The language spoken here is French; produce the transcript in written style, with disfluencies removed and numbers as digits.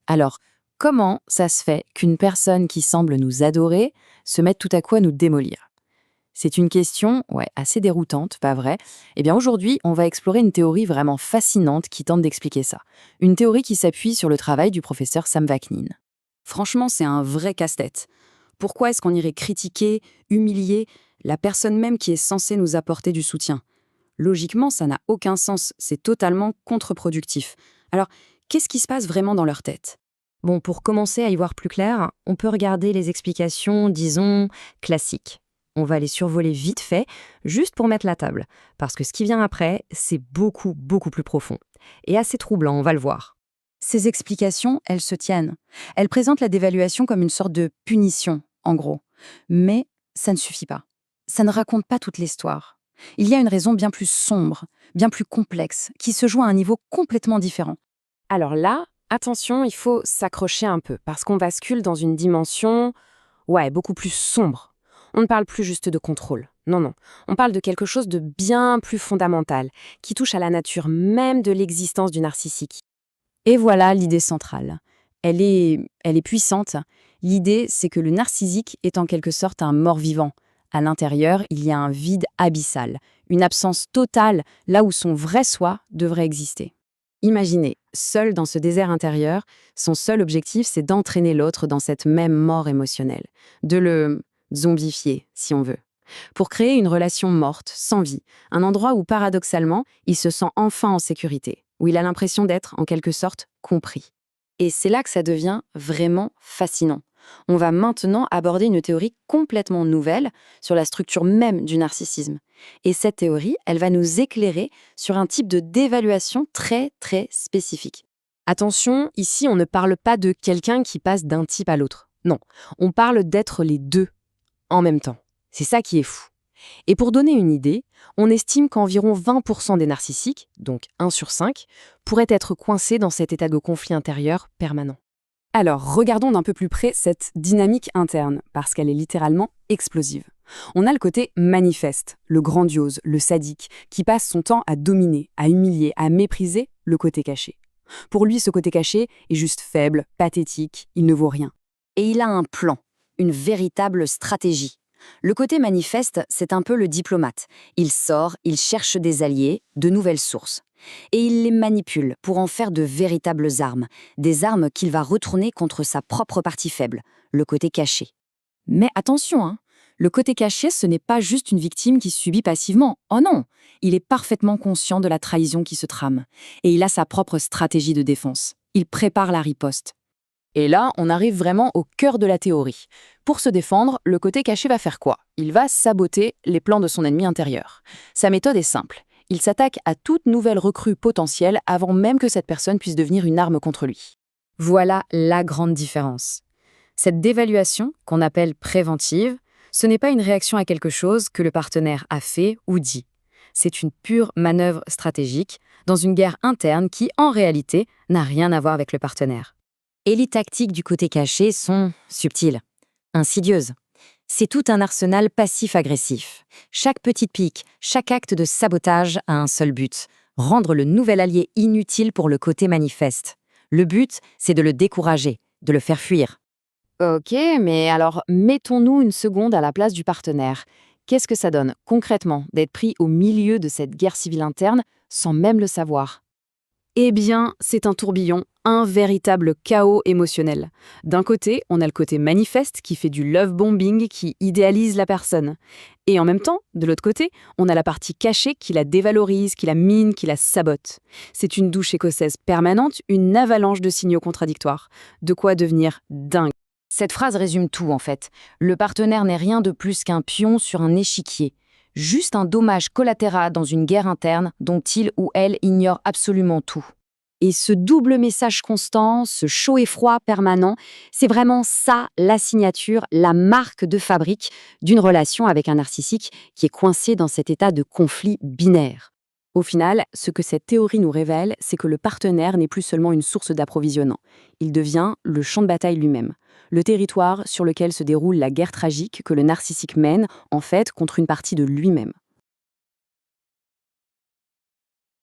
Alors, comment ça se fait qu'une personne qui semble nous adorer se mette tout à coup à nous démolir? C'est une question, ouais, assez déroutante, pas vrai? Eh bien aujourd'hui, on va explorer une théorie vraiment fascinante qui tente d'expliquer ça. Une théorie qui s'appuie sur le travail du professeur Sam Vaknin. Franchement, c'est un vrai casse-tête. Pourquoi est-ce qu'on irait critiquer, humilier la personne même qui est censée nous apporter du soutien? Logiquement, ça n'a aucun sens, c'est totalement contre-productif. Alors, qu'est-ce qui se passe vraiment dans leur tête? Bon, pour commencer à y voir plus clair, on peut regarder les explications, disons, classiques. On va les survoler vite fait, juste pour mettre la table. Parce que ce qui vient après, c'est beaucoup, beaucoup plus profond. Et assez troublant, on va le voir. Ces explications, elles se tiennent. Elles présentent la dévaluation comme une sorte de punition, en gros. Mais ça ne suffit pas. Ça ne raconte pas toute l'histoire. Il y a une raison bien plus sombre, bien plus complexe, qui se joue à un niveau complètement différent. Alors là, attention, il faut s'accrocher un peu, parce qu'on bascule dans une dimension, ouais, beaucoup plus sombre. On ne parle plus juste de contrôle. Non, non. On parle de quelque chose de bien plus fondamental, qui touche à la nature même de l'existence du narcissique. Et voilà l'idée centrale. Elle est puissante. L'idée, c'est que le narcissique est en quelque sorte un mort-vivant. À l'intérieur, il y a un vide abyssal, une absence totale là où son vrai soi devrait exister. Imaginez, seul dans ce désert intérieur, son seul objectif, c'est d'entraîner l'autre dans cette même mort émotionnelle, de le zombifier, si on veut, pour créer une relation morte, sans vie, un endroit où, paradoxalement, il se sent enfin en sécurité, où il a l'impression d'être, en quelque sorte, compris. Et c'est là que ça devient vraiment fascinant. On va maintenant aborder une théorie complètement nouvelle sur la structure même du narcissisme. Et cette théorie, elle va nous éclairer sur un type de dévaluation très, très spécifique. Attention, ici, on ne parle pas de quelqu'un qui passe d'un type à l'autre. Non, on parle d'être les deux en même temps. C'est ça qui est fou. Et pour donner une idée, on estime qu'environ 20% des narcissiques, donc 1 sur 5, pourraient être coincés dans cet état de conflit intérieur permanent. Alors, regardons d'un peu plus près cette dynamique interne, parce qu'elle est littéralement explosive. On a le côté manifeste, le grandiose, le sadique, qui passe son temps à dominer, à humilier, à mépriser le côté caché. Pour lui, ce côté caché est juste faible, pathétique, il ne vaut rien. Et il a un plan, une véritable stratégie. Le côté manifeste, c'est un peu le diplomate. Il sort, il cherche des alliés, de nouvelles sources. Et il les manipule pour en faire de véritables armes, des armes qu'il va retourner contre sa propre partie faible, le côté caché. Mais attention, hein, le côté caché, ce n'est pas juste une victime qui subit passivement. Oh non, il est parfaitement conscient de la trahison qui se trame. Et il a sa propre stratégie de défense. Il prépare la riposte. Et là, on arrive vraiment au cœur de la théorie. Pour se défendre, le côté caché va faire quoi? Il va saboter les plans de son ennemi intérieur. Sa méthode est simple. Il s'attaque à toute nouvelle recrue potentielle avant même que cette personne puisse devenir une arme contre lui. Voilà la grande différence. Cette dévaluation, qu'on appelle préventive, ce n'est pas une réaction à quelque chose que le partenaire a fait ou dit. C'est une pure manœuvre stratégique dans une guerre interne qui, en réalité, n'a rien à voir avec le partenaire. Et les tactiques du côté caché sont subtiles, insidieuses. C'est tout un arsenal passif-agressif. Chaque petite pique, chaque acte de sabotage a un seul but, rendre le nouvel allié inutile pour le côté manifeste. Le but, c'est de le décourager, de le faire fuir. Ok, mais alors mettons-nous une seconde à la place du partenaire. Qu'est-ce que ça donne, concrètement, d'être pris au milieu de cette guerre civile interne sans même le savoir? Eh bien, c'est un tourbillon, un véritable chaos émotionnel. D'un côté, on a le côté manifeste qui fait du love bombing, qui idéalise la personne. Et en même temps, de l'autre côté, on a la partie cachée qui la dévalorise, qui la mine, qui la sabote. C'est une douche écossaise permanente, une avalanche de signaux contradictoires. De quoi devenir dingue. Cette phrase résume tout, en fait. Le partenaire n'est rien de plus qu'un pion sur un échiquier. Juste un dommage collatéral dans une guerre interne dont il ou elle ignore absolument tout. Et ce double message constant, ce chaud et froid permanent, c'est vraiment ça la signature, la marque de fabrique d'une relation avec un narcissique qui est coincé dans cet état de conflit binaire. Au final, ce que cette théorie nous révèle, c'est que le partenaire n'est plus seulement une source d'approvisionnement. Il devient le champ de bataille lui-même, le territoire sur lequel se déroule la guerre tragique que le narcissique mène, en fait, contre une partie de lui-même.